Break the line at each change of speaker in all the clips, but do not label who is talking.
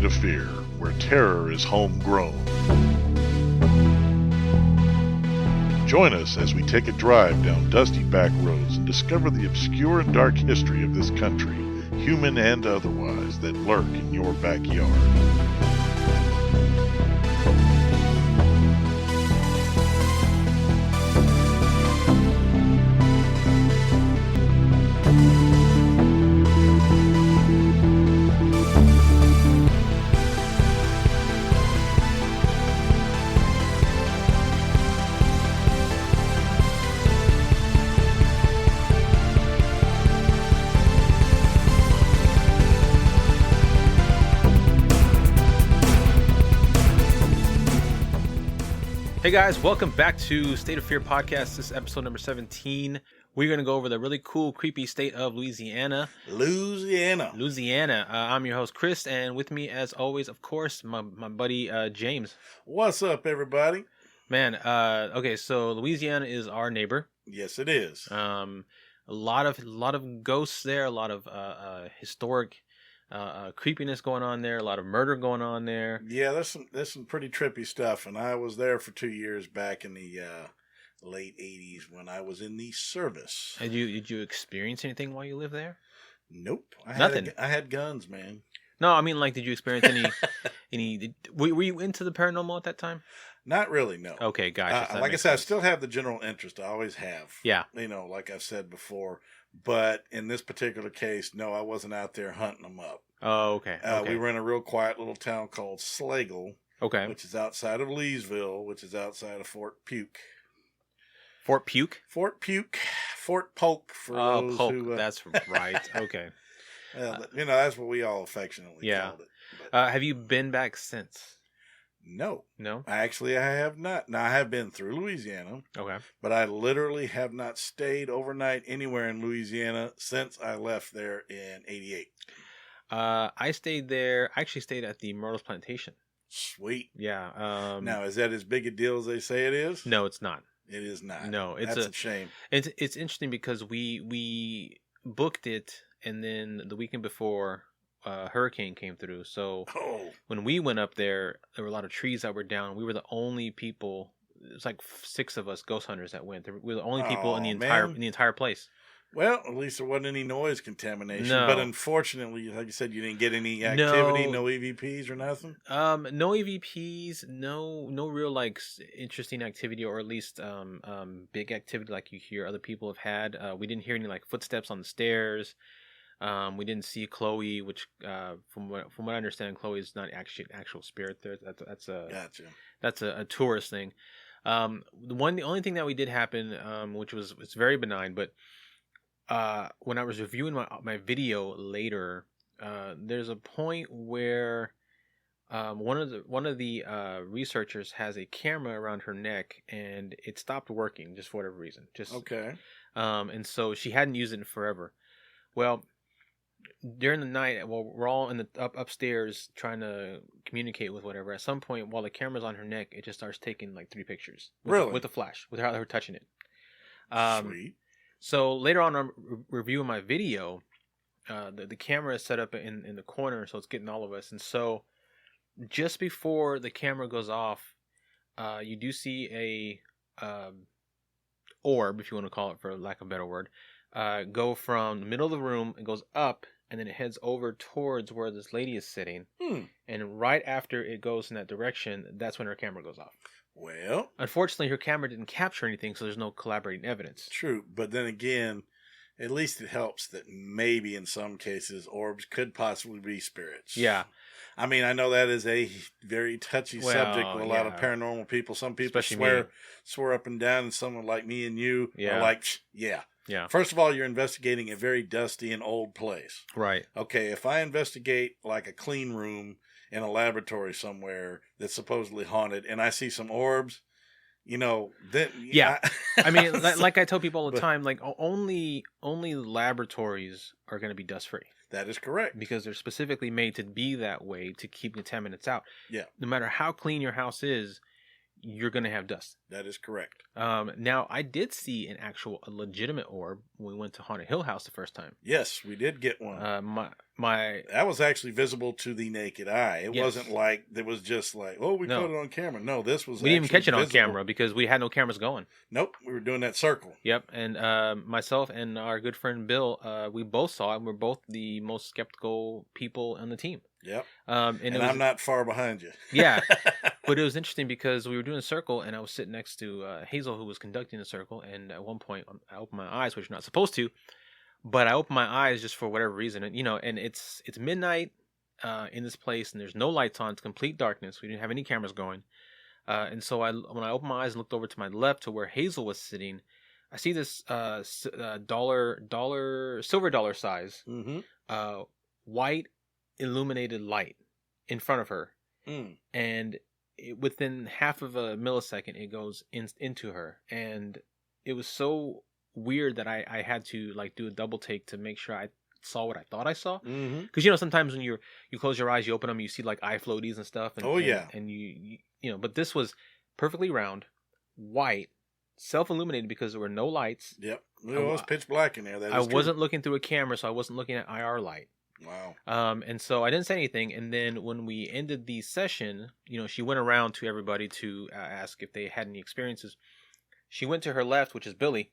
State of Fear, where terror is homegrown. Join us as we take a drive down dusty back roads and discover the obscure and dark history of this country, human and otherwise, that lurk in your backyard.
Hey guys, welcome back to State of Fear Podcast. This is episode number 17. We're going to go over the really cool, creepy state of Louisiana. I'm your host, Chris, and with me, as always, of course, my buddy, James.
What's up, everybody?
Man, okay, so Louisiana is our neighbor.
Yes, it is.
A lot of ghosts there, a lot of historic creepiness going on there, a lot of murder going on there.
Yeah, there's some pretty trippy stuff, and I was there for 2 years back in the late 80s when I was in the service.
Did you experience anything while you lived there?
Nope.
Nothing.
I had guns, man.
No, I mean, like, did you experience were you into the paranormal at that time?
Not really, no.
Okay, gotcha.
Like I said, I still have the general interest. I always have.
Yeah.
You know, like I've said before. But in this particular case, no, I wasn't out there hunting them up.
Oh, okay.
We were in a real quiet little town called Slagle.
Okay.
Which is outside of Leesville, which is outside of Fort Puke.
Fort Puke?
Fort Puke. Fort Polk for those
Polk.
who...
That's right. Okay.
You know, that's what we all affectionately called it. But,
have you been back since?
No.
No?
Actually, I have not. Now, I have been through Louisiana.
Okay.
But I literally have not stayed overnight anywhere in Louisiana since I left there in 88.
I stayed there. I actually stayed at the Myrtles Plantation.
Sweet.
Yeah.
Now, is that as big a deal as they say it is?
No, it's not.
It is not.
No,
that's a shame.
It's interesting because we booked it, and then the weekend before, hurricane came through. So when we went up there were a lot of trees that were down. We were the only people. It was like 6 of us ghost hunters that went. We were the only people in the entire place.
Well, at least there wasn't any noise contamination.
No.
But unfortunately, like you said, you didn't get any activity, no EVPs or nothing?
No EVPs, no real, like, interesting activity, or at least big activity like you hear other people have had. We didn't hear any, like, footsteps on the stairs. We didn't see Chloe, which, from what I understand, Chloe is not actually an actual spirit there. That's a tourist thing. The only thing that we did happen, which was very benign, but when I was reviewing my video later, there's a point where one of the researchers has a camera around her neck, and it stopped working just for whatever reason.
Okay.
And so she hadn't used it in forever. Well, during the night, while we're all in the upstairs trying to communicate with whatever, at some point while the camera's on her neck, it just starts taking like 3 pictures. With the flash, without her touching it.
Sweet.
So later on, I'm reviewing my video. The camera is set up in the corner, so it's getting all of us. And so just before the camera goes off, you do see a orb, if you want to call it for lack of a better word, go from the middle of the room and goes up, and then it heads over towards where this lady is sitting. And right after it goes in that direction, that's when her camera goes off.
Well,
unfortunately, her camera didn't capture anything, so there's no collaborating evidence.
True, but then again, at least it helps that maybe in some cases orbs could possibly be spirits.
Yeah.
I mean, I know that is a very touchy subject with a lot of paranormal people. Some people swear up and down, and someone like me and you are like, yeah. First of all, you're investigating a very dusty and old place.
Right.
Okay, if I investigate like a clean room in a laboratory somewhere that's supposedly haunted, and I see some orbs, you know, then
I mean, like I tell people all the time, like only laboratories are going to be dust free.
That is correct,
because they're specifically made to be that way, to keep contaminants out.
Yeah.
No matter how clean your house is, you're going to have dust.
That is correct.
Now, I did see a legitimate orb when we went to Haunted Hill House the first time.
Yes, we did get one.
That
was actually visible to the naked eye. It wasn't like, it was just like, we caught it on camera. No, this was
we didn't even catch it on camera because we had no cameras going.
Nope, we were doing that circle.
Yep, and myself and our good friend Bill, we both saw it, and we're both the most skeptical people on the team.
Yep. And I'm not far behind you.
Yeah. But it was interesting because we were doing a circle and I was sitting next to Hazel, who was conducting the circle. And at one point I opened my eyes, which you're not supposed to, but I opened my eyes just for whatever reason. And, and it's midnight in this place and there's no lights on. It's complete darkness. We didn't have any cameras going. And so when I opened my eyes and looked over to my left to where Hazel was sitting, I see this silver dollar size, white illuminated light in front of her. And within half of a millisecond it goes into her, and it was so weird that I had to like do a double take to make sure I saw what I thought I saw, because sometimes when you close your eyes, you open them, you see like eye floaties and stuff, and and you but this was perfectly round, white, self-illuminated because there were no lights.
It was pitch black in there.
I wasn't looking through a camera, so I wasn't looking at IR light.
Wow.
And so I didn't say anything. And then when we ended the session, she went around to everybody to ask if they had any experiences. She went to her left, which is Billy,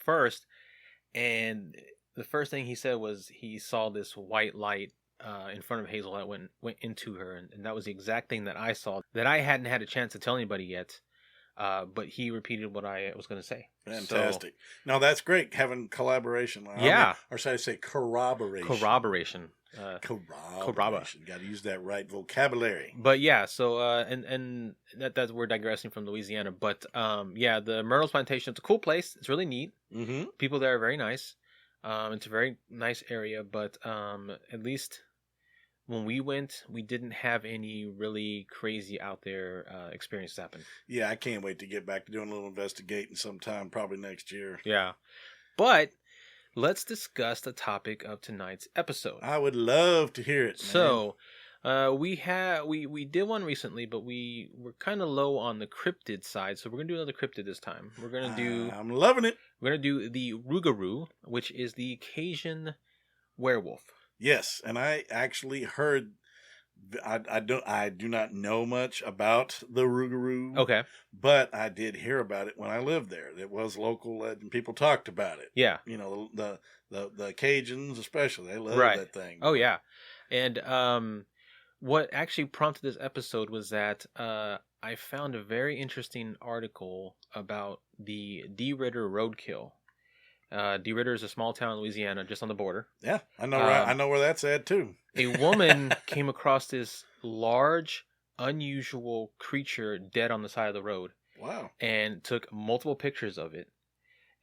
first. And the first thing he said was he saw this white light in front of Hazel that went into her. And that was the exact thing that I saw that I hadn't had a chance to tell anybody yet. But he repeated what I was going to say.
Fantastic. No, that's great having collaboration. Or should I say corroboration?
Corroboration.
Corroboration. Got to use that right vocabulary.
But yeah, so and that we're digressing from Louisiana. But the Myrtles Plantation, it's a cool place. It's really neat.
Mm-hmm.
People there are very nice. It's a very nice area. But at least when we went, we didn't have any really crazy out there experiences happen.
Yeah, I can't wait to get back to doing a little investigating sometime, probably next year.
Yeah. But let's discuss the topic of tonight's episode.
I would love to hear it, man.
So, we did one recently, but we were kind of low on the cryptid side, so we're going to do another cryptid this time. We're going to do...
I'm loving it.
We're going to do the Rougarou, which is the Cajun werewolf.
Yes, and I actually heard. I do not know much about the Rougarou.
Okay,
but I did hear about it when I lived there. It was local, and people talked about it.
Yeah,
the Cajuns especially, they love that thing.
Oh yeah, and what actually prompted this episode was that I found a very interesting article about the DeRidder Roadkill. DeRidder is a small town in Louisiana, just on the border.
Yeah, I know. I know where that's at too.
A woman came across this large, unusual creature dead on the side of the road.
Wow!
And took multiple pictures of it,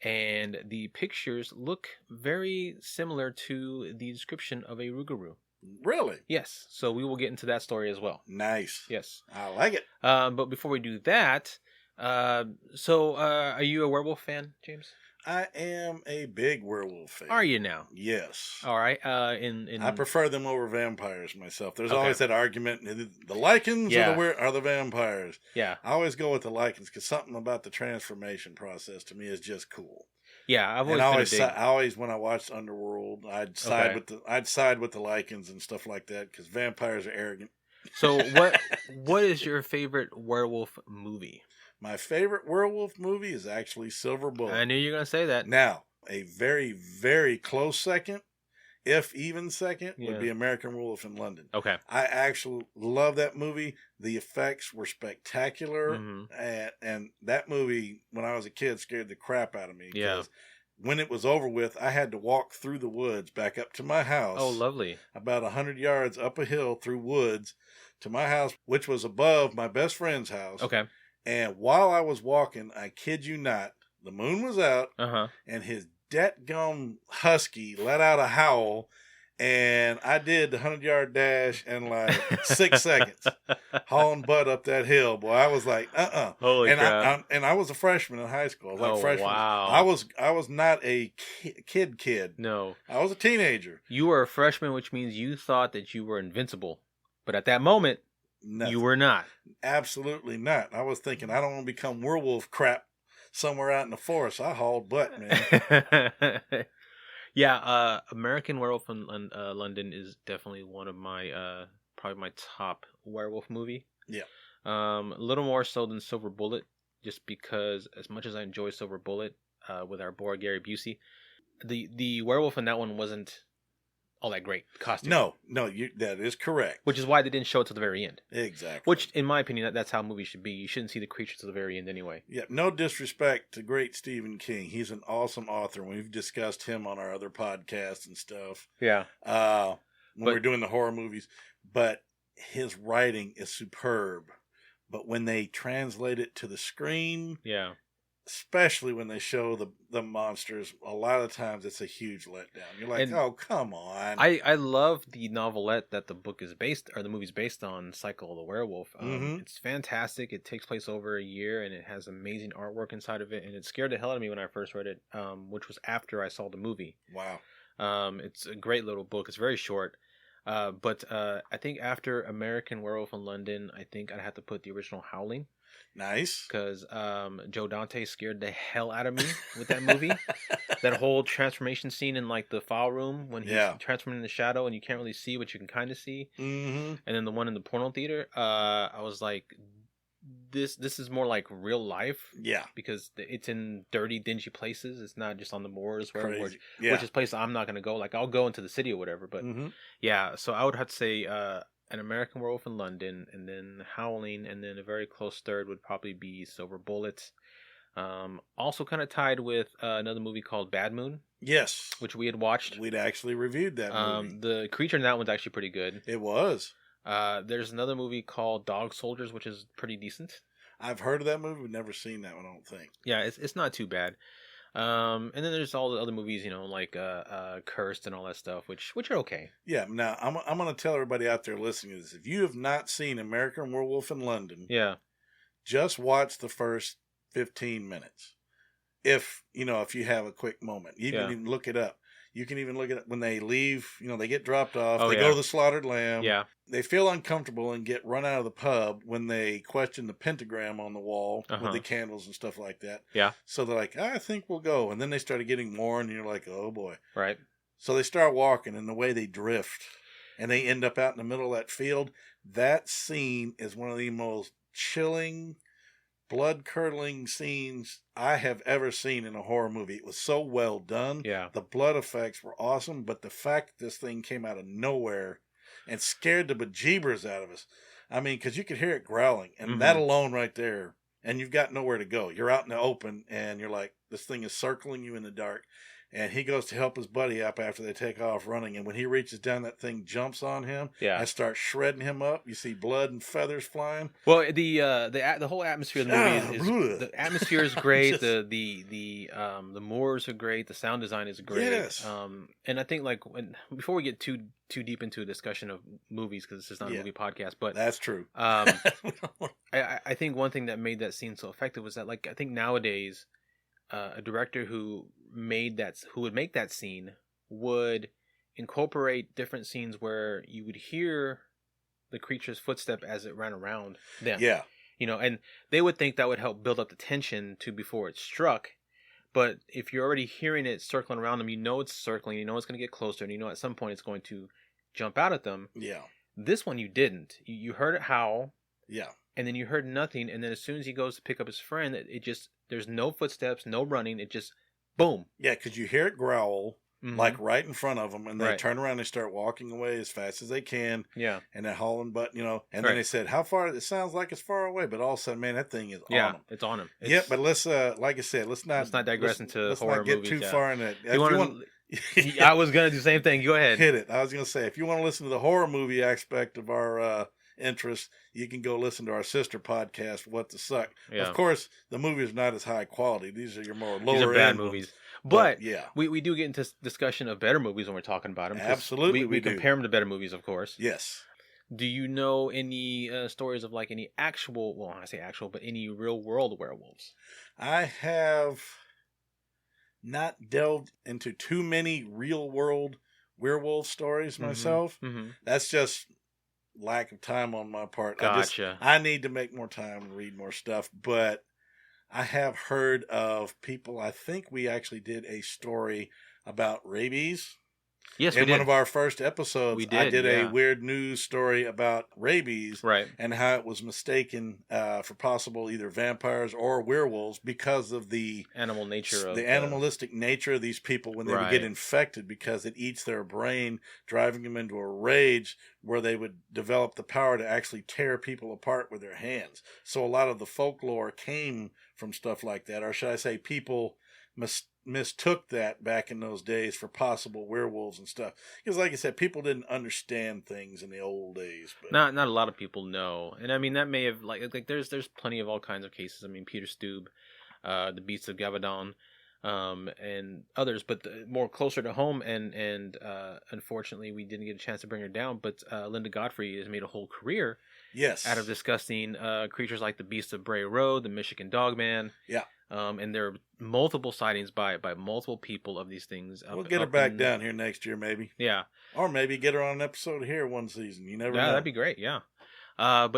and the pictures look very similar to the description of a Rougarou.
Really?
Yes. So we will get into that story as well.
Nice.
Yes.
I like it.
But before we do that, are you a werewolf fan, James?
I am a big werewolf fan.
Are you now?
Yes.
All right.
I prefer them over vampires myself. There's always that argument: the Lycans are the vampires.
Yeah.
I always go with the Lycans because something about the transformation process to me is just cool.
Yeah,
I always when I watched Underworld, I'd side with the Lycans and stuff like that because vampires are arrogant.
So what is your favorite werewolf movie?
My favorite werewolf movie is actually Silver Bullet.
I knew you were going to say that.
Now, a very, very close second, if even second, would be American Werewolf in London.
Okay.
I actually love that movie. The effects were spectacular. And that movie, when I was a kid, scared the crap out of me.
Yeah.
When it was over with, I had to walk through the woods back up to my house.
Oh, lovely.
About 100 yards up a hill through woods to my house, which was above my best friend's house.
Okay.
And while I was walking, I kid you not, the moon was out, and his dead-gum husky let out a howl, and I did the 100-yard dash in like 6 seconds, hauling butt up that hill. Boy, I was like,
Holy crap.
I was a freshman in high school. I was like freshman.
Wow.
I was not a kid.
No.
I was a teenager.
You were a freshman, which means you thought that you were invincible. But at that moment,
Nothing.
You were not.
Absolutely not. I was thinking, I don't want to become werewolf crap somewhere out in the forest. I hauled butt, man.
Yeah, American Werewolf in London is definitely one of my probably my top werewolf movie.
Yeah.
A little more so than Silver Bullet, just because as much as I enjoy Silver Bullet with our boy Gary Busey, the werewolf in that one wasn't all that great costume.
No, that is correct.
Which is why they didn't show it to the very end.
Exactly.
Which, in my opinion, that's how movies should be. You shouldn't see the creature to the very end anyway.
Yeah, no disrespect to great Stephen King. He's an awesome author. We've discussed him on our other podcasts and stuff.
Yeah.
When we're doing the horror movies. But his writing is superb. But when they translate it to the screen...
Yeah.
Especially when they show the monsters, a lot of times it's a huge letdown. You're like, oh, come on.
I love the novelette that the book is based, or the movie's based on, Cycle of the Werewolf. It's fantastic. It takes place over a year, and it has amazing artwork inside of it, and it scared the hell out of me when I first read it, which was after I saw the movie.
Wow.
It's a great little book. It's very short. But I think after American Werewolf in London, I think I'd have to put the original Howling.
Nice.
Because Joe Dante scared the hell out of me with that movie. That whole transformation scene in like the file room when he's transforming in the shadow and you can't really see what you can kind of see.
Mm-hmm.
And then the one in the porno theater, I was like, this is more like real life.
Yeah.
Because it's in dirty, dingy places. It's not just on the moors, which is places I'm not going to go. Like, I'll go into the city or whatever. But yeah, so I would have to say An American Werewolf in London, and then Howling, and then a very close third would probably be Silver Bullet. Also kind of tied with another movie called Bad Moon.
Yes.
Which we had watched.
We'd actually reviewed that movie.
The creature in that one's actually pretty good.
It was.
There's another movie called Dog Soldiers, which is pretty decent.
I've heard of that movie, but never seen that one, I don't think.
Yeah, it's not too bad. And then there's all the other movies, like Cursed and all that stuff, which are okay.
Yeah. Now I'm going to tell everybody out there listening to this: if you have not seen American Werewolf in London, just watch the first 15 minutes. If you have a quick moment, you can even look it up. You can even look at it when they leave. They get dropped off. They go to the slaughtered lamb.
Yeah.
They feel uncomfortable and get run out of the pub when they question the pentagram on the wall with the candles and stuff like that.
Yeah.
So they're like, I think we'll go. And then they started getting more, and you're like, oh boy.
Right. So
they start walking, and the way they drift, and they end up out in the middle of that field. That scene is one of the most chilling, blood-curdling scenes I have ever seen in a horror movie. It was so well done.
Yeah.
The blood effects were awesome, but the fact that this thing came out of nowhere and scared the bejeebers out of us. I mean, because you could hear it growling, and that alone right there, and you've got nowhere to go. You're out in the open, and you're like, this thing is circling you in the dark. And he goes to help his buddy up after they take off running. And when he reaches down, that thing jumps on him and starts shredding him up. You see blood and feathers flying.
Well, the whole atmosphere of the movie is the atmosphere is great. The moors are great. The sound design is great.
Yes.
And I think before we get too deep into a discussion of movies, because this is not a movie podcast, but
that's true.
I think one thing that made that scene so effective was that I think nowadays a director who would make that scene would incorporate different scenes where you would hear the creature's footstep as it ran around them.
Yeah.
And they would think that would help build up the tension before it struck. But if you're already hearing it circling around them, it's circling, it's going to get closer, and at some point it's going to jump out at them.
Yeah.
This one you didn't. You heard it howl.
Yeah.
And then you heard nothing, and then as soon as he goes to pick up his friend, there's no footsteps, no running, it just boom.
Yeah, because you hear it growl, right in front of them, and they turn around and start walking away as fast as they can.
Yeah.
And they're hauling butt, and then they said, how far? It sounds like it's far away, but all of a sudden, man, that thing is on them.
Yeah, it's on them.
But let's, like I said, let's not
digress into horror movies.
Let's not get too far in it.
I was going to do the same thing. Go ahead.
Hit it. I was going to say, if you want to listen to the horror movie aspect of our interest, you can go listen to our sister podcast, What the Suck. Yeah. Of course, the movie is not as high quality. These are your more lower
These are bad movies. But
yeah,
we do get into discussion of better movies when we're talking about them.
Absolutely,
we compare them to better movies, of course.
Yes.
Do you know any stories of any actual, well, I say actual, but any real world werewolves?
I have not delved into too many real world werewolf stories myself. That's just lack of time on my part.
Gotcha.
I need to make more time and read more stuff, but I have heard of people. I think we actually did a story about rabies.
Yes,
in one of our first episodes, I did
a
weird news story about rabies,
right,
and how it was mistaken for possible either vampires or werewolves because of the animalistic nature of these people when they would get infected, because it eats their brain, driving them into a rage where they would develop the power to actually tear people apart with their hands. So a lot of the folklore came from stuff like that, or should I say, people mistook that back in those days for possible werewolves and stuff, because like I said, people didn't understand things in the old days. But
not a lot of people know, and I mean that may have like there's plenty of all kinds of cases. I mean, Peter Stube, the Beasts of Gavadon, and others, but more closer to home, and unfortunately we didn't get a chance to bring her down, but Linda Godfrey has made a whole career out of discussing creatures like the Beast of Bray Road, the Michigan Dogman. And there are multiple sightings by multiple people of these things.
We'll get her back down here next year, maybe.
Yeah.
Or maybe get her on an episode here one season. You never know.
Yeah, that'd be great, yeah. But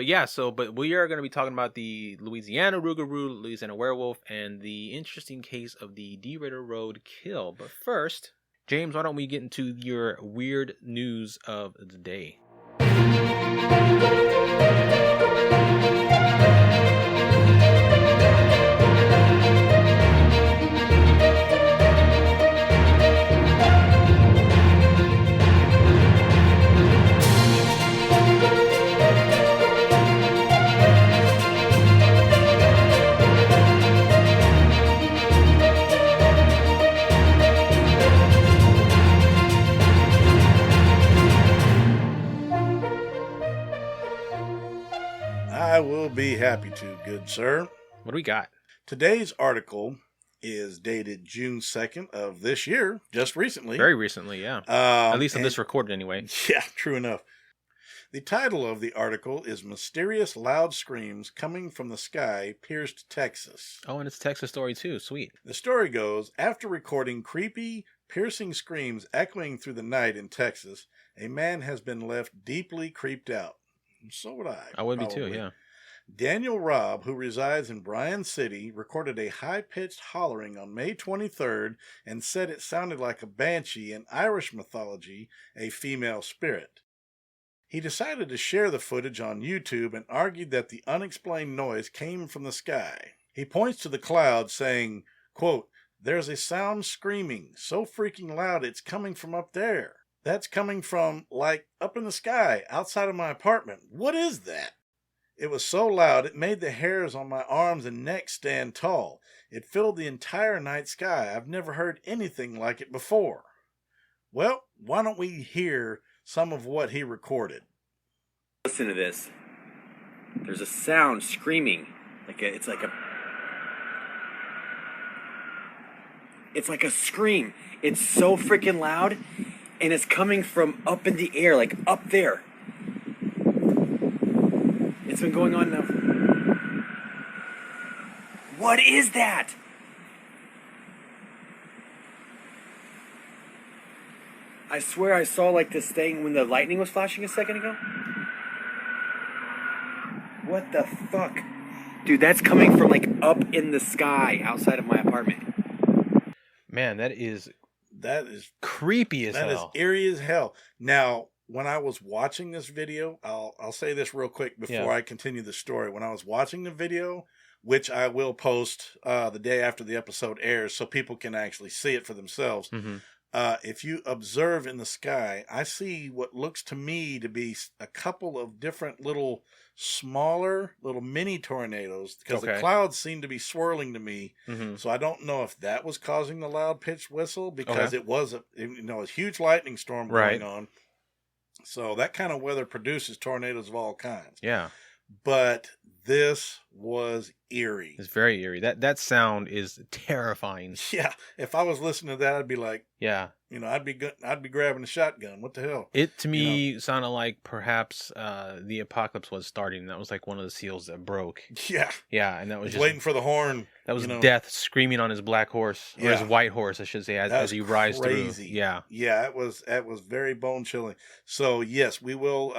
we are going to be talking about the Louisiana Rougarou, Louisiana werewolf, and the interesting case of the DeRidder Roadkill. But first, James, why don't we get into your weird news of the day?
I will be happy to, good sir.
What do we got?
Today's article is dated June 2nd of this year, just recently.
Very recently, yeah. At least on this recorded anyway.
Yeah, true enough. The title of the article is Mysterious Loud Screams Coming from the Sky Pierced Texas.
Oh, and it's a Texas story too. Sweet.
The story goes, after recording creepy, piercing screams echoing through the night in Texas, a man has been left deeply creeped out. So would I.
I would be too, yeah.
Daniel Robb, who resides in Bryan City, recorded a high-pitched hollering on May 23rd and said it sounded like a banshee, in Irish mythology, a female spirit. He decided to share the footage on YouTube and argued that the unexplained noise came from the sky. He points to the clouds saying, quote, "There's a sound screaming, so freaking loud it's coming from up there. That's coming from, like, up in the sky, outside of my apartment. What is that? It was so loud it made the hairs on my arms and neck stand tall. It filled the entire night sky. I've never heard anything like it before." Well, why don't we hear some of what he recorded?
Listen to this. There's a sound screaming. It's like a scream. It's so freaking loud, and it's coming from up in the air, like up there. It's been going on now. What is that? I swear I saw like this thing when the lightning was flashing a second ago. What the fuck? Dude, that's coming from like up in the sky outside of my apartment.
Man, that is creepy as hell.
That is eerie as hell. Now, when I was watching this video, I'll say this real quick before I continue the story. When I was watching the video, which I will post the day after the episode airs so people can actually see it for themselves. Mm-hmm. If you observe in the sky, I see what looks to me to be a couple of different smaller mini tornadoes, because the clouds seem to be swirling to me. Mm-hmm. So I don't know if that was causing the loud pitched whistle, because it was a huge lightning storm going on. So that kind of weather produces tornadoes of all kinds.
Yeah.
But this was eerie.
It's very eerie. That sound is terrifying.
Yeah. If I was listening to that, I'd be like,
yeah.
I'd be grabbing a shotgun. What the hell?
It to me sounded like perhaps the apocalypse was starting. That was like one of the seals that broke.
Yeah.
Yeah, and that was just
waiting for the horn.
That was death screaming on his black horse, or his white horse, I should say, as he rides through. Yeah.
Yeah, it was very bone chilling. So yes, we will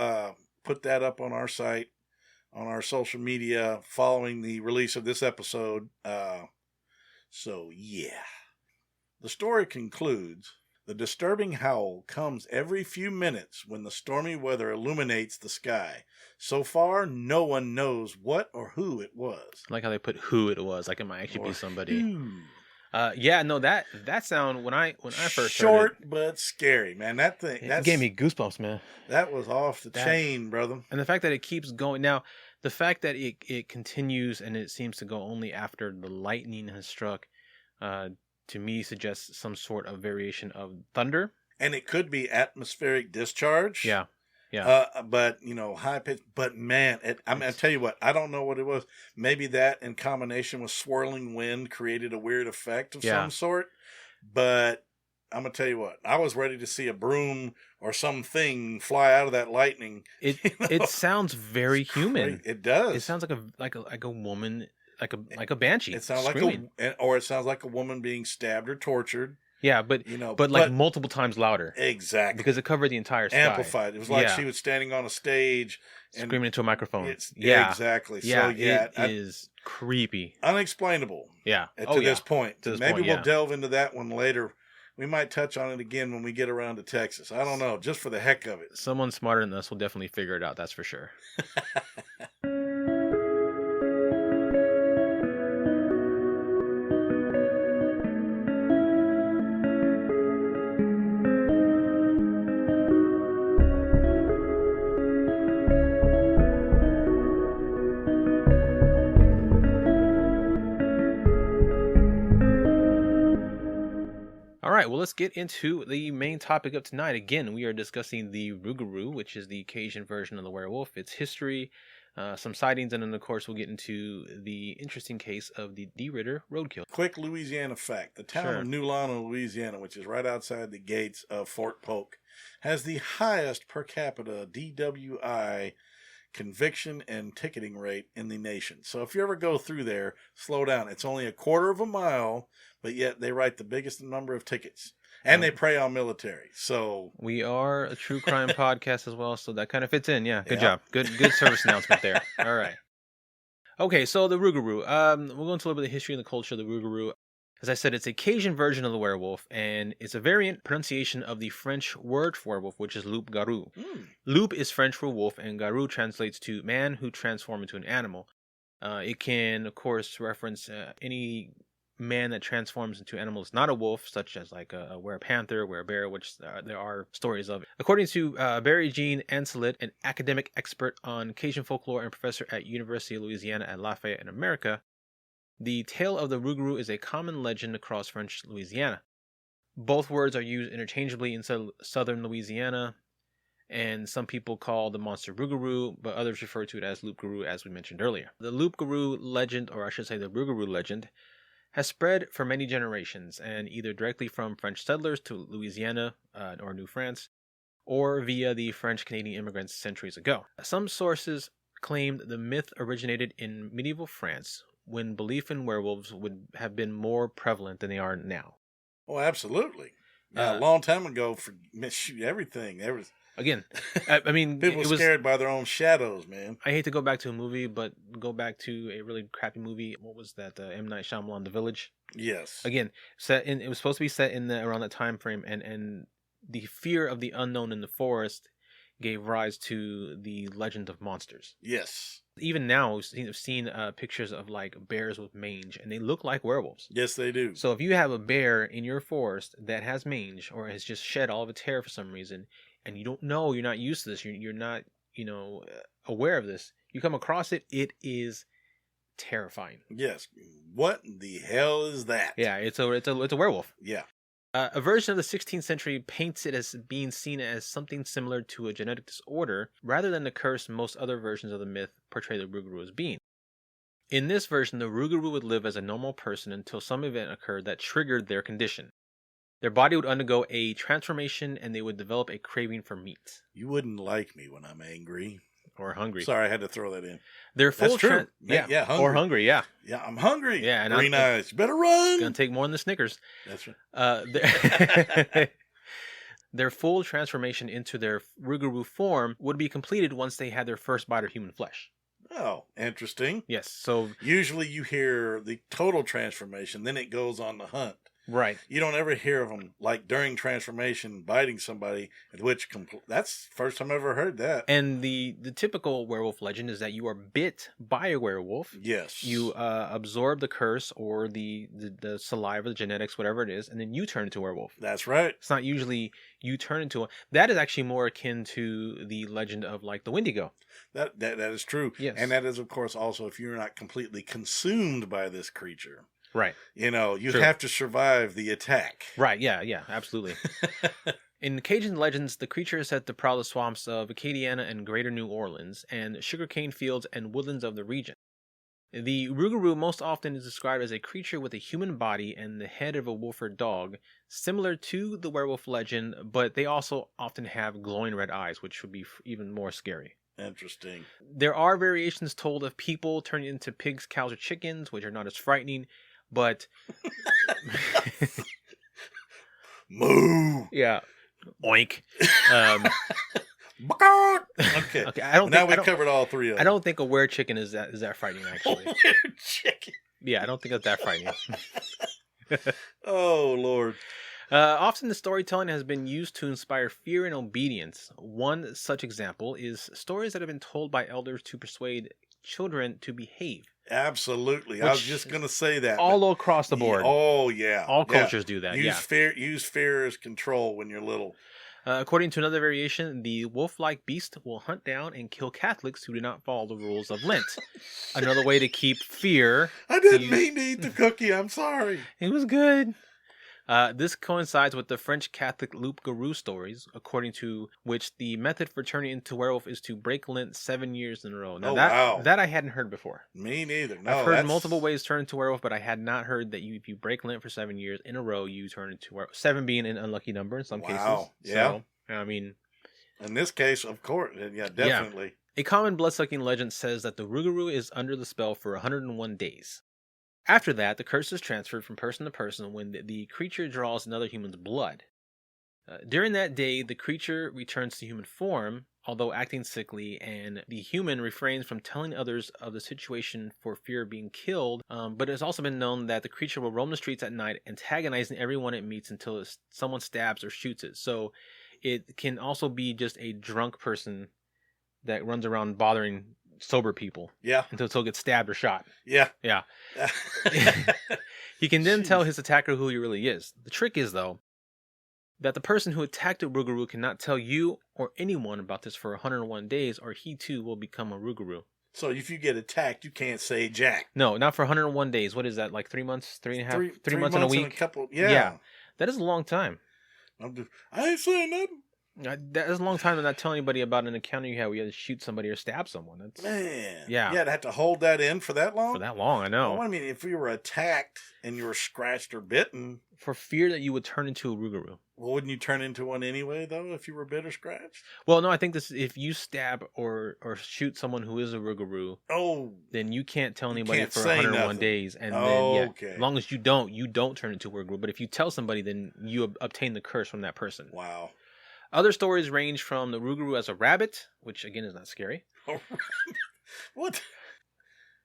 put that up on our site, on our social media, following the release of this episode. So, yeah. The story concludes, the disturbing howl comes every few minutes when the stormy weather illuminates the sky. So far, no one knows what or who it was.
I like how they put who it was, like it might actually be somebody. That sound when I first
short
heard it,
but scary, man. That
gave me goosebumps, man.
That was off the chain, brother.
And the fact that it keeps going now, the fact that it continues and it seems to go only after the lightning has struck, to me suggests some sort of variation of thunder.
And it could be atmospheric discharge.
Yeah.
But, high pitch. But, man, I tell you what, I don't know what it was. Maybe that in combination with swirling wind created a weird effect of some sort. But I'm going to tell you what, I was ready to see a broom or something fly out of that lightning.
It sounds very human.
It does.
It sounds like a woman, like a banshee.
It sounds
screaming.
it sounds like a woman being stabbed or tortured.
Yeah, but multiple times louder.
Exactly.
Because it covered the entire sky.
Amplified. It was like she was standing on a stage and
screaming into a microphone.
Exactly.
Yeah, so it is creepy.
Unexplainable.
Yeah.
To this point. Maybe we'll delve into that one later. We might touch on it again when we get around to Texas. I don't know, just for the heck of it.
Someone smarter than us will definitely figure it out, that's for sure. Well, let's get into the main topic of tonight. Again, we are discussing the Rougarou, which is the Cajun version of the werewolf, its history, some sightings, and then, of course, we'll get into the interesting case of the DeRidder Roadkill.
Quick Louisiana fact. The town of New Lano, Louisiana, which is right outside the gates of Fort Polk, has the highest per capita DWI conviction and ticketing rate in the nation. So if you ever go through there, slow down. It's only a quarter of a mile, but yet they write the biggest number of tickets. And they prey on military. So
we are a true crime podcast as well, so that kind of fits in. Yeah, good job. Good service announcement there. All right. Okay, so the Rougarou. We'll go into a little bit of the history and the culture of the Rougarou. As I said, it's a Cajun version of the werewolf, and it's a variant pronunciation of the French word for werewolf, which is loup-garou. Loup is French for wolf, and garou translates to man who transforms into an animal. It can, of course, reference any man that transforms into animals not a wolf, such as like a were-panther, were-bear, which there are stories of. According to Barry Jean Anselit, an academic expert on Cajun folklore and professor at University of Louisiana at Lafayette in America, the tale of the Rougarou is a common legend across French Louisiana. Both words are used interchangeably in southern Louisiana, and some people call the monster Rougarou, but others refer to it as loup-garou, as we mentioned earlier. The loup-garou legend, or I should say the Rougarou legend, has spread for many generations, and either directly from French settlers to Louisiana or New France, or via the French-Canadian immigrants centuries ago. Some sources claimed the myth originated in medieval France, when belief in werewolves would have been more prevalent than they are now.
Oh, absolutely. A long time ago, for everything. There was
again. I mean,
people were scared by their own shadows, man.
I hate to go back to a movie, but go back to a really crappy movie. What was that? M. Night Shyamalan, The Village.
Yes.
Again, it was supposed to be set in around that time frame, and the fear of the unknown in the forest gave rise to the legend of monsters.
Yes.
Even now, we've seen pictures of like bears with mange, and they look like werewolves.
Yes, they do.
So if you have a bear in your forest that has mange or has just shed all of its hair for some reason, and you don't know, you're not used to this, you're not, aware of this, you come across it, it is terrifying.
Yes. What the hell is that?
Yeah, it's a werewolf.
Yeah.
A version of the 16th century paints it as being seen as something similar to a genetic disorder, rather than the curse most other versions of the myth portray the Rougarou as being. In this version, the Rougarou would live as a normal person until some event occurred that triggered their condition. Their body would undergo a transformation, and they would develop a craving for meat.
You wouldn't like me when I'm angry.
Or hungry.
Sorry, I had to throw that in.
They're full.
That's true.
Yeah,
hungry.
Or hungry, yeah.
Yeah, I'm hungry.
Yeah, and
Green eyes. You better run.
It's going to take more than the Snickers.
That's right.
Their full transformation into their Rougarou form would be completed once they had their first bite of human flesh.
Oh, interesting.
Yes, so...
Usually you hear the total transformation, then it goes on the hunt.
Right.
You don't ever hear of them, like, during transformation, biting somebody, which... That's the first time I've ever heard that.
And the typical werewolf legend is that you are bit by a werewolf.
Yes.
You absorb the curse or the saliva, the genetics, whatever it is, and then you turn into a werewolf.
That's right.
It's not usually you turn into a... That is actually more akin to the legend of, like, the Wendigo.
That is true.
Yes.
And that is, of course, also if you're not completely consumed by this creature.
Right.
You know, you have to survive the attack.
Right, yeah, absolutely. In Cajun legends, the creature is said to prowl the swamps of Acadiana and Greater New Orleans, and sugarcane fields and woodlands of the region. The Rougarou most often is described as a creature with a human body and the head of a wolf or dog, similar to the werewolf legend, but they also often have glowing red eyes, which would be even more scary.
Interesting.
There are variations told of people turning into pigs, cows, or chickens, which are not as frightening, but...
Moo!
Yeah. Oink.
Okay.
Okay.
We've covered all three of them.
I don't think a were-chicken is that frightening, actually.
Were-chicken?
Yeah, I don't think it's that frightening.
Oh, Lord.
Often the storytelling has been used to inspire fear and obedience. One such example is stories that have been told by elders to persuade children to behave.
Absolutely. I was just going to say that.
All across the board.
Oh, yeah.
All cultures do that,
Use fear as control when you're little.
According to another variation, the wolf-like beast will hunt down and kill Catholics who do not follow the rules of Lent. Another way to keep fear...
I didn't mean to eat the cookie. I'm sorry.
It was good. This coincides with the French Catholic Loup-Garou stories, according to which the method for turning into werewolf is to break Lent 7 years in a row. Now, that I hadn't heard before.
Me neither. No,
I've heard multiple ways to turn into werewolf, but I had not heard that if you break Lent for 7 years in a row, you turn into werewolf. 7 being an unlucky number in some cases.
Yeah.
So, I mean...
In this case, of course, yeah, definitely.
Yeah. A common blood-sucking legend says that the Rougarou is under the spell for 101 days. After that, the curse is transferred from person to person when the creature draws another human's blood. During that day, the creature returns to human form, although acting sickly, and the human refrains from telling others of the situation for fear of being killed, but it has also been known that the creature will roam the streets at night, antagonizing everyone it meets until someone stabs or shoots it. So it can also be just a drunk person that runs around bothering sober people.
Yeah.
Until it gets stabbed or shot.
Yeah.
Yeah. He can then tell his attacker who he really is. The trick is, though, that the person who attacked a Rougarou cannot tell you or anyone about this for 101 days, or he too will become a Rougarou.
So if you get attacked, you can't say jack.
No, not for 101 days. What is that, like 3 months, 3.5, 3 months and a week?
And a couple, yeah.
That is a long time.
I ain't saying nothing.
That is a long time to not tell anybody about an encounter you had where you had to shoot somebody or stab someone.
Man.
Yeah.
Yeah, to have to hold that in for that long?
For that long, I know.
Well, I mean, if you were attacked and you were scratched or bitten...
For fear that you would turn into a Rougarou.
Well, wouldn't you turn into one anyway, though, if you were bit or scratched?
Well, no, I think this if you stab or shoot someone who is a Rougarou, then you can't tell anybody for 101 days. And then, as long as you don't turn into a Rougarou. But if you tell somebody, then you obtain the curse from that person.
Wow.
Other stories range from the Rougarou as a rabbit, which again is not scary.
What?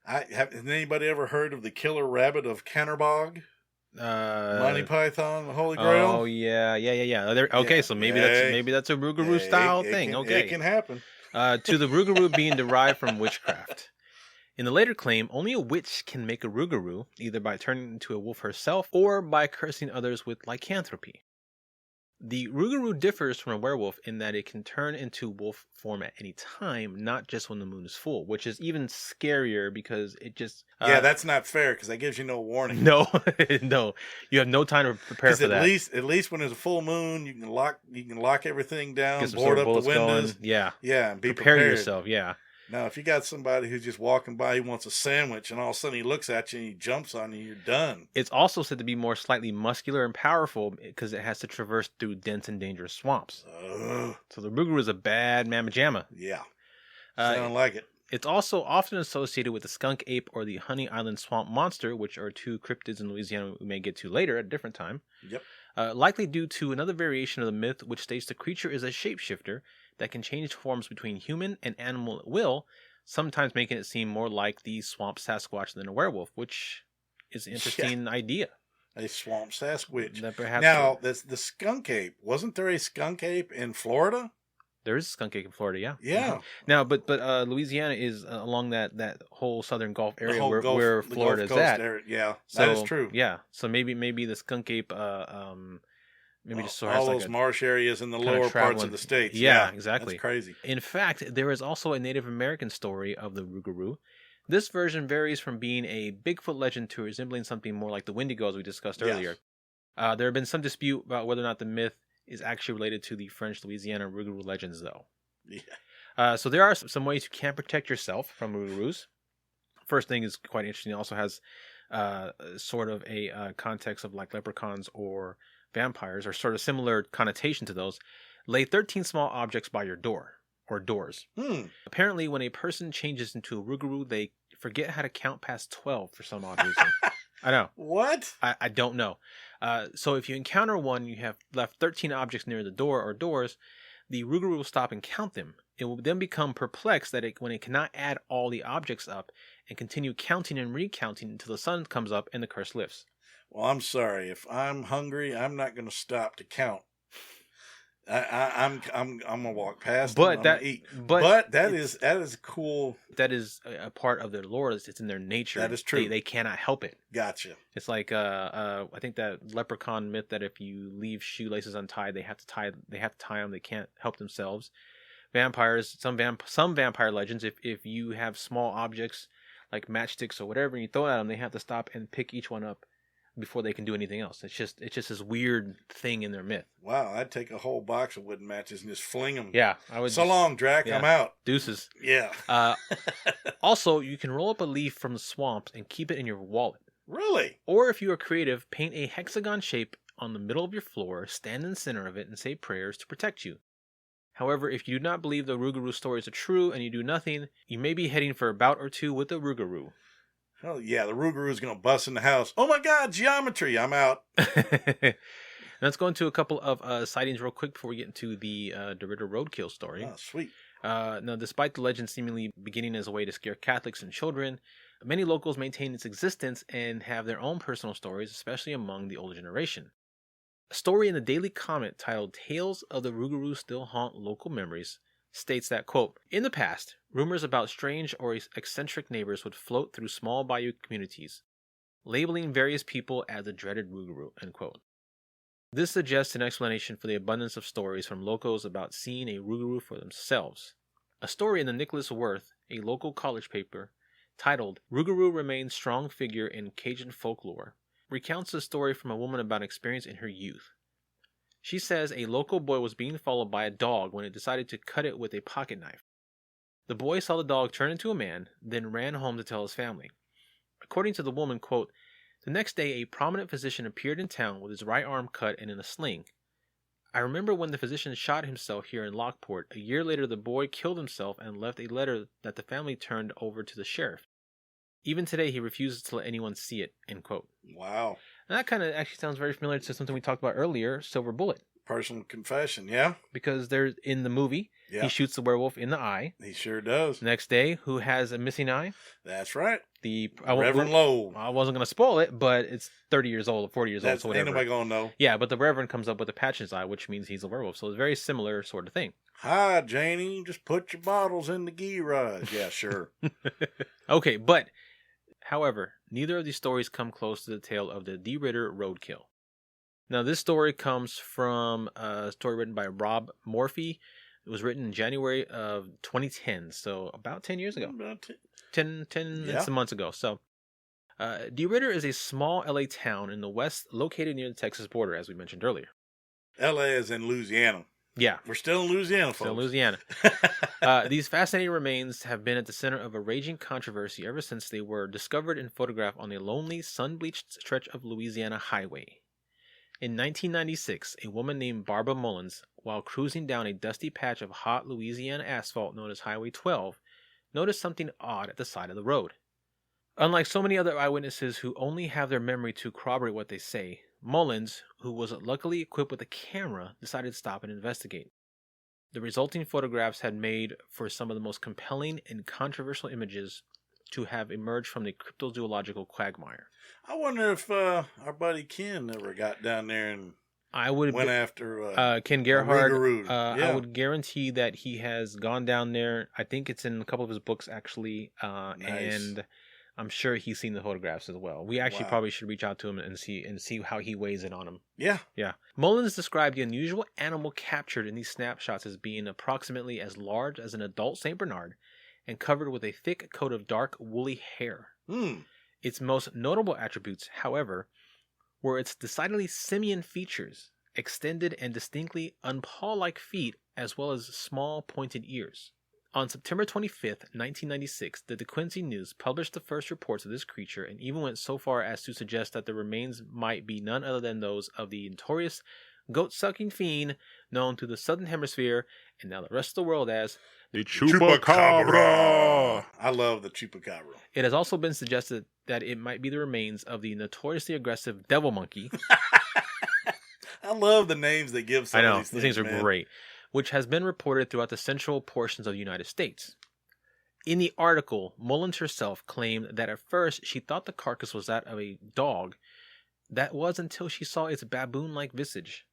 Has anybody ever heard of the killer rabbit of Canterbog? Monty Python, the Holy Grail.
Oh yeah. Okay, so maybe that's a Rougarou style thing. Okay,
it can happen.
To the Rougarou being derived from witchcraft. In the later claim, only a witch can make a Rougarou, either by turning into a wolf herself or by cursing others with lycanthropy. The Rougarou differs from a werewolf in that it can turn into wolf form at any time, not just when the moon is full, which is even scarier because it just...
that's not fair because that gives you no warning.
No, you have no time to prepare for that.
At least when there's a full moon, you can lock everything down, board up the windows.
Going.
Yeah, and be
prepare
prepared.
yourself, yeah.
Now, if you got somebody who's just walking by, he wants a sandwich, and all of a sudden he looks at you and he jumps on you, you're done.
It's also said to be more slightly muscular and powerful because it has to traverse through dense and dangerous swamps. So the Rougarou is a bad mamma jamma.
Yeah. Sound like it.
It's also often associated with the skunk ape or the Honey Island swamp monster, which are two cryptids in Louisiana we may get to later at a different time.
Yep.
likely due to another variation of the myth which states the creature is a shapeshifter that can change forms between human and animal at will, sometimes making it seem more like the swamp Sasquatch than a werewolf, which is an interesting idea.
A swamp Sasquatch.
Now,
the skunk ape. Wasn't there a skunk ape in Florida?
There is a skunk ape in Florida, yeah.
Yeah.
Mm-hmm. Now, but Louisiana is along that whole southern Gulf area where Florida is at.
Area. Yeah, so, that is true.
Yeah, so maybe the skunk ape, maybe just sort of
all those marsh areas in the lower parts of the states.
Yeah, exactly.
That's crazy.
In fact, there is also a Native American story of the Rougarou. This version varies from being a Bigfoot legend to resembling something more like the Wendigo, as we discussed earlier. There have been some dispute about whether or not the myth is actually related to the French Louisiana Rougarou legends, though.
Yeah.
So there are some ways you can protect yourself from Rougarous. First thing is quite interesting. It also has sort of a context of like leprechauns or vampires, or sort of similar connotation to those. Lay 13 small objects by your door. Or doors. Apparently, when a person changes into a Rougarou, they forget how to count past 12 for some odd reason. I know.
What?
I don't know. So if you encounter one, you have left 13 objects near the door or doors, the Rougarou will stop and count them. It will then become perplexed when it cannot add all the objects up and continue counting and recounting until the sun comes up and the curse lifts.
Well, I'm sorry. If I'm hungry, I'm not going to stop to count. I'm gonna walk past them, I'm gonna eat. But that is cool.
That is a part of their lore. It's in their nature.
That is true.
They cannot help it.
Gotcha.
It's like I think that leprechaun myth that if you leave shoelaces untied, they have to tie them. They can't help themselves. Vampires, some vampire legends, if you have small objects like matchsticks or whatever and you throw it at them, they have to stop and pick each one up before they can do anything else. It's just this weird thing in their myth.
Wow, I'd take a whole box of wooden matches and just fling them.
Yeah, I would.
So long, Drac.
Yeah.
I'm out.
Deuces.
Yeah.
Also, you can roll up a leaf from the swamps and keep it in your wallet.
Really?
Or if you are creative, paint a hexagon shape on the middle of your floor, stand in the center of it, and say prayers to protect you. However, if you do not believe the Rougarou stories are true and you do nothing, you may be heading for a bout or two with the Rougarou.
Oh, yeah, the Rougarou is going to bust in the house. Oh, my God, geometry. I'm out.
Let's go into a couple of sightings real quick before we get into the DeRidder Roadkill story.
Oh, sweet.
Now, despite the legend seemingly beginning as a way to scare Catholics and children, many locals maintain its existence and have their own personal stories, especially among the older generation. A story in the Daily Comment titled Tales of the Rougarou Still Haunt Local Memories states that, quote, in the past, rumors about strange or eccentric neighbors would float through small bayou communities, labeling various people as the dreaded Rougarou, end quote. This suggests an explanation for the abundance of stories from locals about seeing a Rougarou for themselves. A story in the Nicholas Worth, a local college paper, titled Rougarou Remains Strong Figure in Cajun Folklore, recounts a story from a woman about an experience in her youth. She says a local boy was being followed by a dog when it decided to cut it with a pocket knife. The boy saw the dog turn into a man, then ran home to tell his family. According to the woman, quote, the next day a prominent physician appeared in town with his right arm cut and in a sling. I remember when the physician shot himself here in Lockport. A year later the boy killed himself and left a letter that the family turned over to the sheriff. Even today he refuses to let anyone see it, end quote.
Wow.
And that kind of actually sounds very familiar to something we talked about earlier, Silver Bullet.
Personal confession, yeah.
Because there's in the movie, he shoots the werewolf in the eye.
He sure does.
Next day, who has a missing eye?
That's right.
Reverend
Lowe.
I wasn't going to spoil it, but it's 30 years old or 40 years old, so whatever.
Ain't nobody going to know.
Yeah, but the Reverend comes up with a patch in his eye, which means he's a werewolf. So it's a very similar sort of thing.
Hi, Janie. Just put your bottles in the garage. Yeah, sure.
Okay, but, however, neither of these stories come close to the tale of the DeRidder Roadkill. Now, this story comes from a story written by Rob Morphy. It was written in January of 2010, so about 10 years ago.
About
10 some months ago. So, DeRidder is a small LA town in the west located near the Texas border, as we mentioned earlier.
LA is in Louisiana.
Yeah.
We're still in Louisiana, folks.
Still in Louisiana. These fascinating remains have been at the center of a raging controversy ever since they were discovered and photographed on a lonely, sun-bleached stretch of Louisiana highway. In 1996, a woman named Barbara Mullins, while cruising down a dusty patch of hot Louisiana asphalt known as Highway 12, noticed something odd at the side of the road. Unlike so many other eyewitnesses who only have their memory to corroborate what they say, Mullins, who was luckily equipped with a camera, decided to stop and investigate. The resulting photographs had made for some of the most compelling and controversial images to have emerged from the cryptozoological quagmire.
I wonder if our buddy Ken ever got down there and went after
Ken Gerhard.
Rougarou.
I would guarantee that he has gone down there. I think it's in a couple of his books, actually. Nice. And I'm sure he's seen the photographs as well. We actually probably should reach out to him and see how he weighs in on them.
Yeah.
Yeah. Mullins described the unusual animal captured in these snapshots as being approximately as large as an adult St. Bernard and covered with a thick coat of dark, woolly hair. Its most notable attributes, however, were its decidedly simian features, extended and distinctly unpaw-like feet, as well as small, pointed ears. On September 25th, 1996, the DeQuincy News published the first reports of this creature and even went so far as to suggest that the remains might be none other than those of the notorious goat-sucking fiend known to the Southern Hemisphere and now the rest of the world as
the Chupacabra.
I love the Chupacabra.
It has also been suggested that it might be the remains of the notoriously aggressive devil monkey.
I love the names they give some of these things.
These things are great. Which has been reported throughout the central portions of the United States. In the article, Mullins herself claimed that at first she thought the carcass was that of a dog. That was until she saw its baboon-like visage.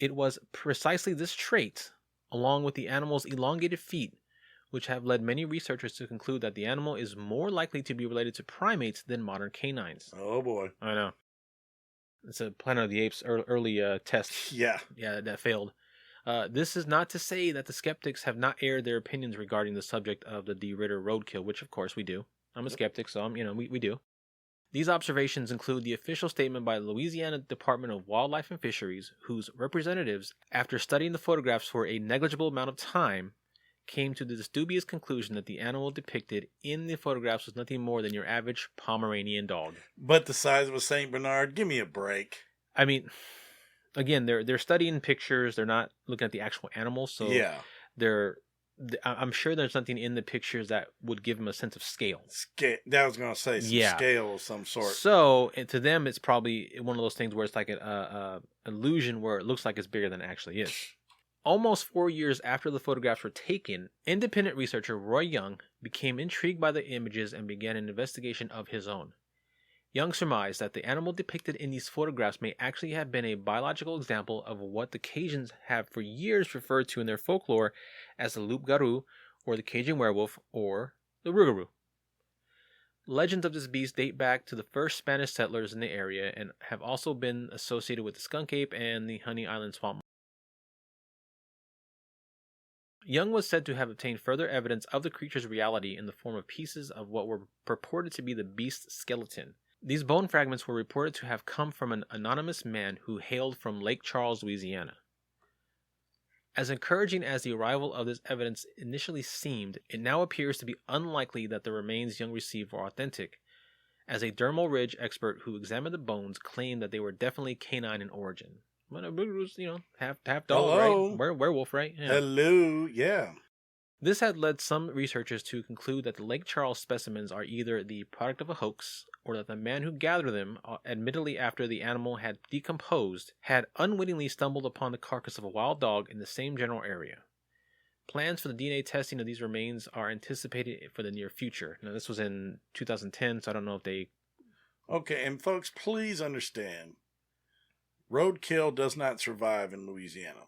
It was precisely this trait, along with the animal's elongated feet, which have led many researchers to conclude that the animal is more likely to be related to primates than modern canines.
Oh boy.
I know. It's a Planet of the Apes early test.
Yeah,
that failed. This is not to say that the skeptics have not aired their opinions regarding the subject of the DeRidder Roadkill, which of course we do. I'm a skeptic, so we do. These observations include the official statement by the Louisiana Department of Wildlife and Fisheries, whose representatives, after studying the photographs for a negligible amount of time, came to this dubious conclusion that the animal depicted in the photographs was nothing more than your average Pomeranian dog.
But the size of a St. Bernard, give me a break.
I mean, again, they're studying pictures. They're not looking at the actual animals. So I'm sure there's something in the pictures that would give them a sense of scale.
That was going to say scale of some sort.
So to them, it's probably one of those things where it's like an illusion where it looks like it's bigger than it actually is. Almost 4 years after the photographs were taken, independent researcher Roy Young became intrigued by the images and began an investigation of his own. Young surmised that the animal depicted in these photographs may actually have been a biological example of what the Cajuns have for years referred to in their folklore as the Lougarou, or the Cajun werewolf, or the Rougarou. Legends of this beast date back to the first Spanish settlers in the area and have also been associated with the skunk ape and the Honey Island swamp. Young was said to have obtained further evidence of the creature's reality in the form of pieces of what were purported to be the beast's skeleton. These bone fragments were reported to have come from an anonymous man who hailed from Lake Charles, Louisiana. As encouraging as the arrival of this evidence initially seemed, it now appears to be unlikely that the remains Young received were authentic, as a dermal ridge expert who examined the bones claimed that they were definitely canine in origin. But a Rougarou, half dog, right? Werewolf, right? Yeah.
Hello, yeah.
This had led some researchers to conclude that the Lake Charles specimens are either the product of a hoax, or that the man who gathered them, admittedly after the animal had decomposed, had unwittingly stumbled upon the carcass of a wild dog in the same general area. Plans for the DNA testing of these remains are anticipated for the near future. Now, this was in 2010, so I don't know if they...
Okay, and folks, please understand, roadkill does not survive in Louisiana.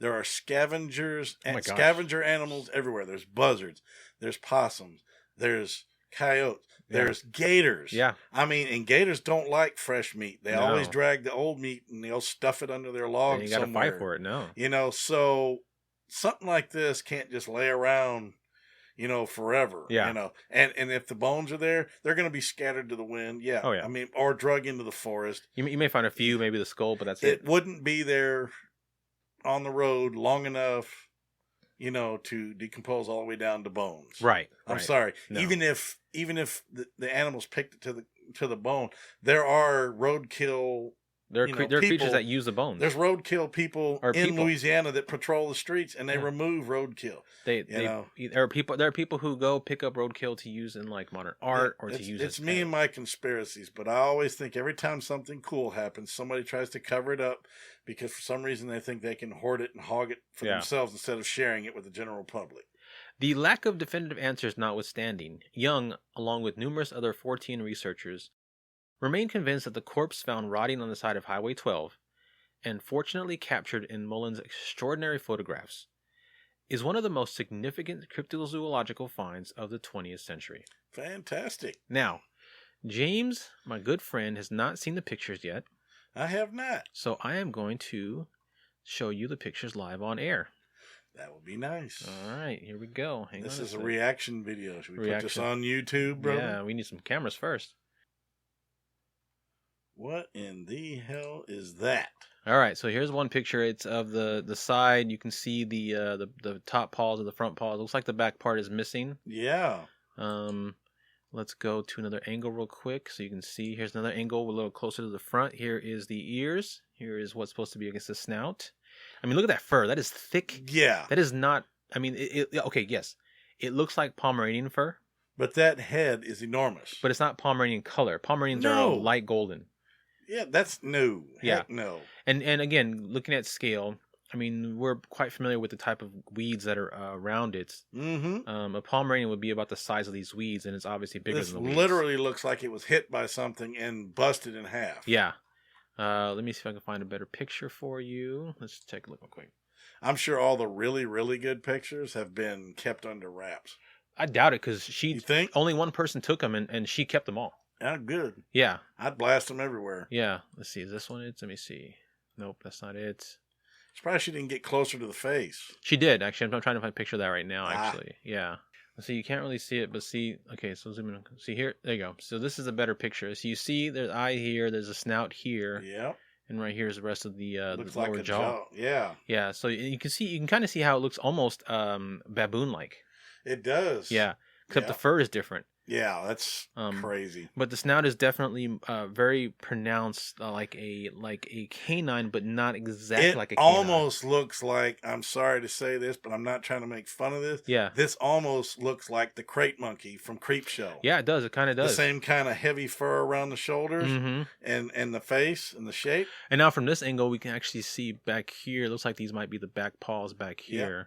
There are scavengers and scavenger animals everywhere. There's buzzards, there's possums, there's coyotes, there's gators.
Yeah.
I mean, and gators don't like fresh meat. They always drag the old meat and they'll stuff it under their log somewhere.
You got to fight for it,
so something like this can't just lay around, forever.
Yeah.
And if the bones are there, they're going to be scattered to the wind. Yeah.
Oh, yeah.
I mean, or drug into the forest.
You may find a few, maybe the skull, but that's it.
It wouldn't be there on the road long enough, to decompose all the way down to bones.
Right.
I'm sorry. No. Even if the animals picked it to the bone, there are roadkill
There are creatures that use the bones.
There's roadkill people in Louisiana that patrol the streets and they remove roadkill.
There are people who go pick up roadkill to use in like modern art or to use.
It's me and my conspiracies, but I always think every time something cool happens, somebody tries to cover it up because for some reason they think they can hoard it and hog it for themselves instead of sharing it with the general public.
The lack of definitive answers notwithstanding, Young, along with numerous other 14 researchers, remain convinced that the corpse found rotting on the side of Highway 12, and fortunately captured in Mullen's extraordinary photographs, is one of the most significant cryptozoological finds of the 20th century.
Fantastic.
Now, James, my good friend, has not seen the pictures yet.
I have not.
So I am going to show you the pictures live on air.
That would be nice.
All right, here we go.
This is a reaction video. Should we put this on YouTube, brother?
Yeah, we need some cameras first.
What in the hell is that?
All right, so here's one picture. It's of the side. You can see the top paws of the front paws. It looks like the back part is missing.
Yeah.
Let's go to another angle real quick so you can see. Here's another angle a little closer to the front. Here is the ears. Here is what's supposed to be against the snout. I mean, look at that fur. That is thick.
Yeah.
That is not. I mean, okay, yes, it looks like Pomeranian fur.
But that head is enormous.
But it's not Pomeranian color. Pomeranians are light golden.
Yeah, that's new.
Yeah.
Heck no.
And again, looking at scale, I mean, we're quite familiar with the type of weeds that are around it.
Mm-hmm.
A Pomeranian would be about the size of these weeds, and it's obviously bigger than the weeds.
This literally looks like it was hit by something and busted in half.
Yeah. Let me see if I can find a better picture for you. Let's take a look real quick.
I'm sure all the really, really good pictures have been kept under wraps.
I doubt it because
You think?
Only one person took them and she kept them all.
Yeah, good.
Yeah.
I'd blast them everywhere.
Yeah. Let's see. Is this one it? Let me see. Nope, that's not it.
Surprised she didn't get closer to the face.
She did, actually. I'm trying to find a picture of that right now, actually. Yeah. So you can't really see it, but see. Okay, so zoom in. See here? There you go. So this is a better picture. So you see there's eye here, there's a snout here.
Yeah.
And right here is the rest of the
looks
lower
like a
jaw.
Yeah.
Yeah, so you can kind of see how it looks almost baboon-like.
It does.
Yeah. Except the fur is different.
Yeah, that's crazy.
But the snout is definitely very pronounced, like a canine, but not exactly like a canine.
It almost looks like, I'm sorry to say this, but I'm not trying to make fun of this.
Yeah.
This almost looks like the crate monkey from Creepshow.
Yeah, it does. It kind of does.
The same kind of heavy fur around the shoulders and the face and the shape.
And now from this angle, we can actually see back here. It looks like these might be the back paws back here. Yep.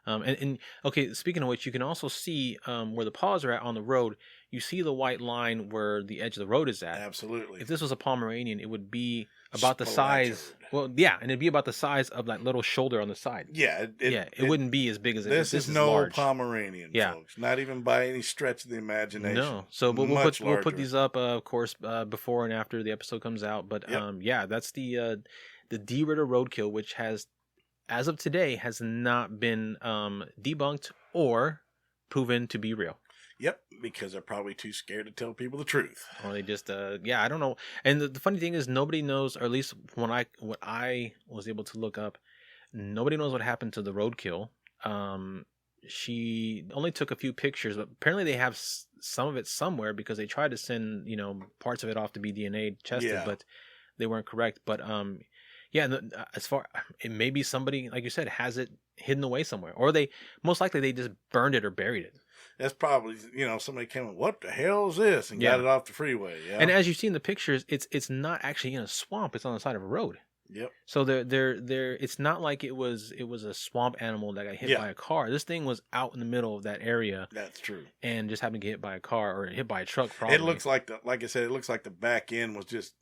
And okay, speaking of which, you can also see where the paws are at on the road. You see the white line where the edge of the road is at.
Absolutely.
If this was a Pomeranian, it would be about the size. Well, yeah, and it'd be about the size of that little shoulder on the side.
Yeah.
It wouldn't be as big as
this. This is no
large.
Pomeranian, folks. Not even by any stretch of the imagination.
No. So we'll put these up, of course, before and after the episode comes out. But that's the DeRidder Roadkill, which has, as of today, has not been debunked or proven to be real.
Yep, because they're probably too scared to tell people the truth.
Or they just, I don't know. And the funny thing is, nobody knows, or at least what I was able to look up, nobody knows what happened to the roadkill. She only took a few pictures, but apparently they have some of it somewhere because they tried to send, parts of it off to be DNA tested, but they weren't correct. But as far, it may be somebody, like you said, has it hidden away somewhere, or most likely they just burned it or buried it.
That's probably, somebody came in, what the hell is this? And got it off the freeway. Yeah.
And as you see in the pictures, it's not actually in a swamp. It's on the side of a road.
Yep.
So it's not like it was a swamp animal that got hit by a car. This thing was out in the middle of that area.
That's true.
And just happened to get hit by a car or hit by a truck probably.
It looks like like I said, it looks like the back end was just,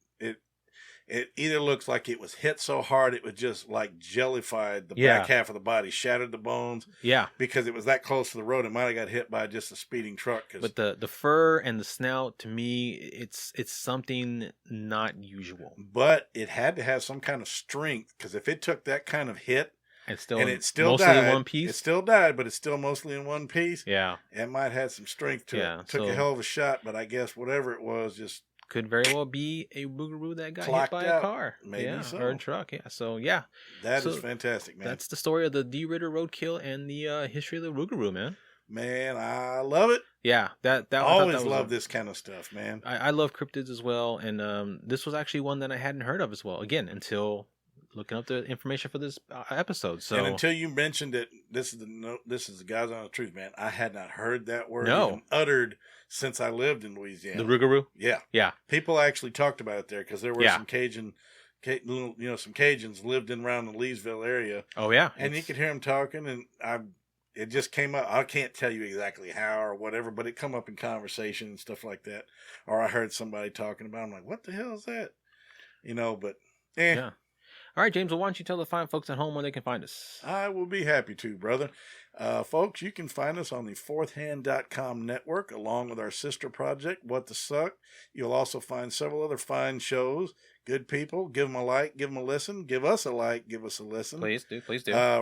it either looks like it was hit so hard it was just like jellified the back half of the body, shattered the bones.
Yeah.
Because it was that close to the road, it might have got hit by just a speeding truck.
But the fur and the snout, to me, it's something not usual.
But it had to have some kind of strength, because if it took that kind of hit,
and it
still
mostly
died,
in one piece.
It still died, but it's still mostly in one piece.
Yeah.
It might have had some strength to it. Took a hell of a shot, but I guess whatever it was just...
Could very well be a Rougarou that got hit by a car.
Maybe so.
Or a truck, So,
That is fantastic, man.
That's the story of the DeRidder Roadkill and the history of the Rougarou, man.
Man, I love it.
Yeah, that
I always love this kind of stuff, man.
I love cryptids as well, and this was actually one that I hadn't heard of as well. Again, until looking up the information for this episode. So,
and until you mentioned it, this is the God's honest truth, man. I had not heard that word even uttered since I lived in Louisiana.
The Rougarou?
Yeah. People actually talked about it there because there were some Cajun, some Cajuns lived in around the Leesville area.
Oh yeah,
and you could hear them talking, and it just came up. I can't tell you exactly how or whatever, but it come up in conversation and stuff like that. Or I heard somebody talking about it. I'm like, what the hell is that? But
yeah. All right, James, well, why don't you tell the fine folks at home where they can find us?
I will be happy to, brother. Folks, you can find us on the fourthhand.com network, along with our sister project, What the Suck. You'll also find several other fine shows. Good people. Give them a like, give them a listen. Give us a like, give us a listen.
Please do.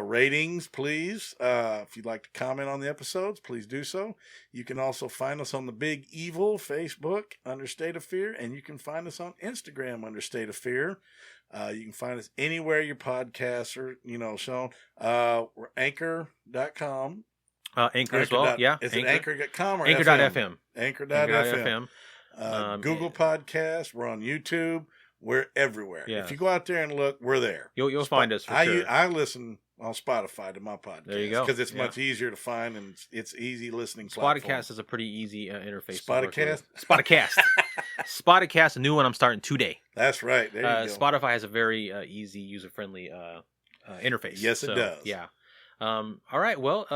Ratings, please. If you'd like to comment on the episodes, please do so. You can also find us on the Big Evil Facebook under State of Fear, and you can find us on Instagram under State of Fear. You can find us anywhere your podcasts are, shown. We're anchor.com.
Anchor as well, yeah.
Is it anchor.com or
Anchor.fm?
Anchor.fm. Google Podcasts. We're on YouTube. We're everywhere. Yeah. If you go out there and look, we're there.
You'll find us for sure.
I listen on Spotify to my podcast.
There you go.
Because it's much easier to find and it's easy listening platform.
Spotify is a pretty easy interface.
Spotify?
Spotify, a new one I'm starting today.
That's right. There you go.
Spotify has a very easy, user-friendly interface.
Yes, it does.
Yeah. All right. Well,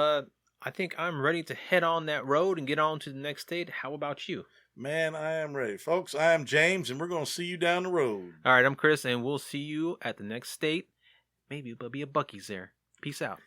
I think I'm ready to head on that road and get on to the next state. How about you?
Man, I am ready. Folks, I am James, and we're going to see you down the road.
All right, I'm Chris, and we'll see you at the next state. Maybe there'll be a Buc-ee's there. Peace out.